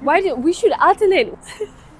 Why do we should alternate?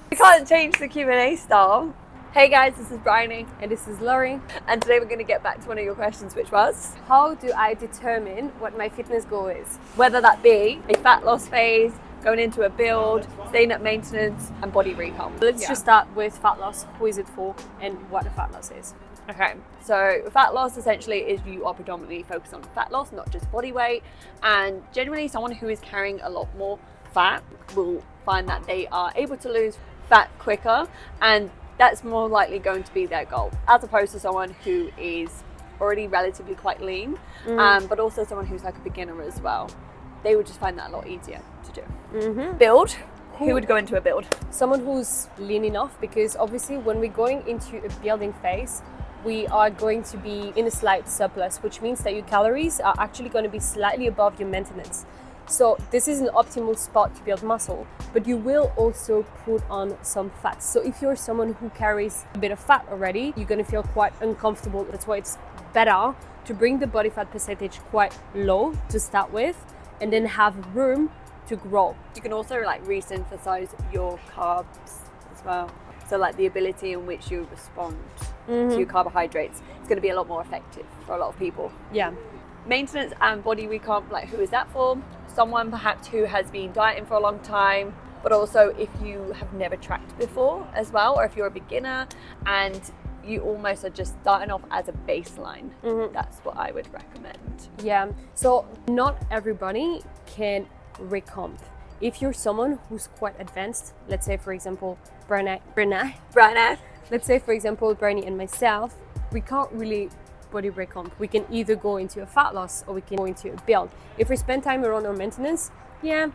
We can't change the Q&A style. Hey guys, this is BRYONY. And this is LAURI. And today we're going to get back to one of your questions, which was, how do I determine what my fitness goal is? Whether that be a fat loss phase, going into a build, staying at maintenance, and body recomp. Let's just start with fat loss. Who is it for and what a fat loss is? Okay, so fat loss essentially is you are predominantly focused on fat loss, not just body weight. And generally someone who is carrying a lot more fat will find that they are able to lose fat quicker, and that's more likely going to be their goal, as opposed to someone who is already relatively quite lean, but also someone who's like a beginner as well. They would just find that a lot easier to do. Build. Who would go into a build? Someone who's lean enough, because obviously when we're going into a building phase, we are going to be in a slight surplus, which means that your calories are actually going to be slightly above your maintenance. So this is an optimal spot to build muscle, but you will also put on some fat. So if you're someone who carries a bit of fat already, you're going to feel quite uncomfortable. That's why it's better to bring the body fat percentage quite low to start with, and then have room to grow. You can also like re-synthesize your carbs as well. So like the ability in which you respond to your carbohydrates, it's going to be a lot more effective for a lot of people. Yeah. Maintenance and body recomp, like who is that for? Someone perhaps who has been dieting for a long time, but also if you have never tracked before as well, or if you're a beginner and you almost are just starting off as a baseline. That's what I would recommend. Yeah, so not everybody can recomp. If you're someone who's quite advanced, let's say for example BRYONY, let's say for example BRYONY and myself, we can't really body recomp. We can either go into a fat loss or we can go into a build. If we spend time around our maintenance, yeah,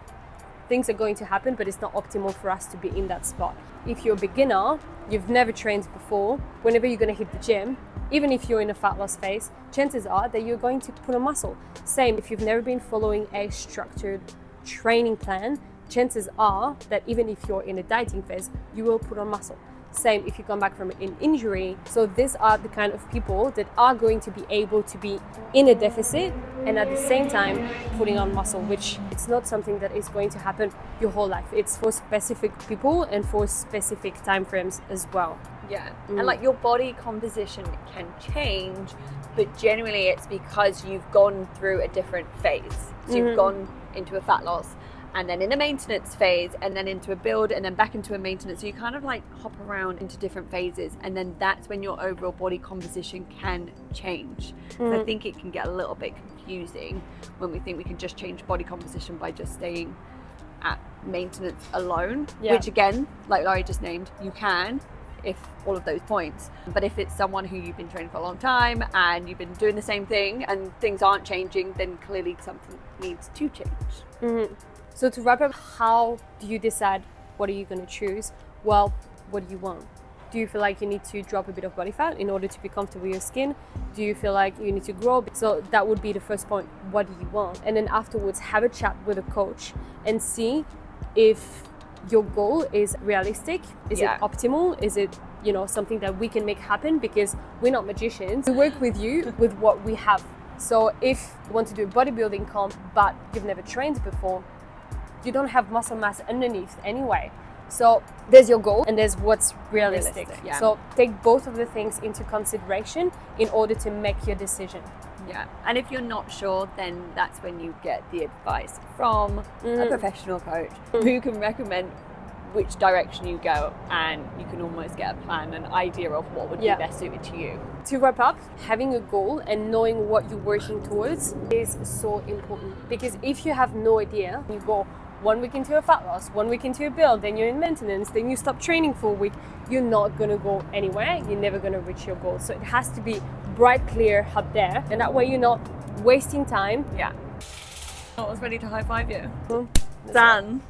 things are going to happen, but it's not optimal for us to be in that spot. If you're a beginner, you've never trained before, whenever you're going to hit the gym, even if you're in a fat loss phase, chances are that you're going to put on muscle. Same if you've never been following a structured training plan, chances are that even if you're in a dieting phase, you will put on muscle. Same if you come back from an injury. So these are the kind of people that are going to be able to be in a deficit and at the same time putting on muscle, which it's not something that is going to happen your whole life. It's for specific people and for specific time frames as well. Yeah, and like your body composition can change, but generally it's because you've gone through a different phase. So you've gone into a fat loss, and then in a maintenance phase, and then into a build, and then back into a maintenance. So you kind of like hop around into different phases, and then that's when your overall body composition can change. So I think it can get a little bit confusing when we think we can just change body composition by just staying at maintenance alone, which again, like Laurie just named, you can, if all of those points. But if it's someone who you've been training for a long time and you've been doing the same thing and things aren't changing, then clearly something needs to change. So to wrap up, how do you decide what are you going to choose? Well, what do you want? Do you feel like you need to drop a bit of body fat in order to be comfortable with your skin? Do you feel like you need to grow? So that would be the first point. What do you want? And then afterwards, have a chat with a coach and see if your goal is realistic. Is it optimal? Is it, you know, something that we can make happen? Because we're not magicians. We work with you with what we have. So if you want to do a bodybuilding comp, but you've never trained before, you don't have muscle mass underneath anyway. So there's your goal and there's what's realistic. So take both of the things into consideration in order to make your decision. Yeah, and if you're not sure, then that's when you get the advice from a professional coach who can recommend which direction you go, and you can almost get a plan, an idea of what would be best suited to you. To wrap up, having a goal and knowing what you're working towards is so important, because if you have no idea, you go 1 week into a fat loss, 1 week into a build, then you're in maintenance, then you stop training for a week, you're not going to go anywhere. You're never going to reach your goal. So it has to be bright, clear up there, and that way you're not wasting time. Yeah. I was ready to high five you. Well, done.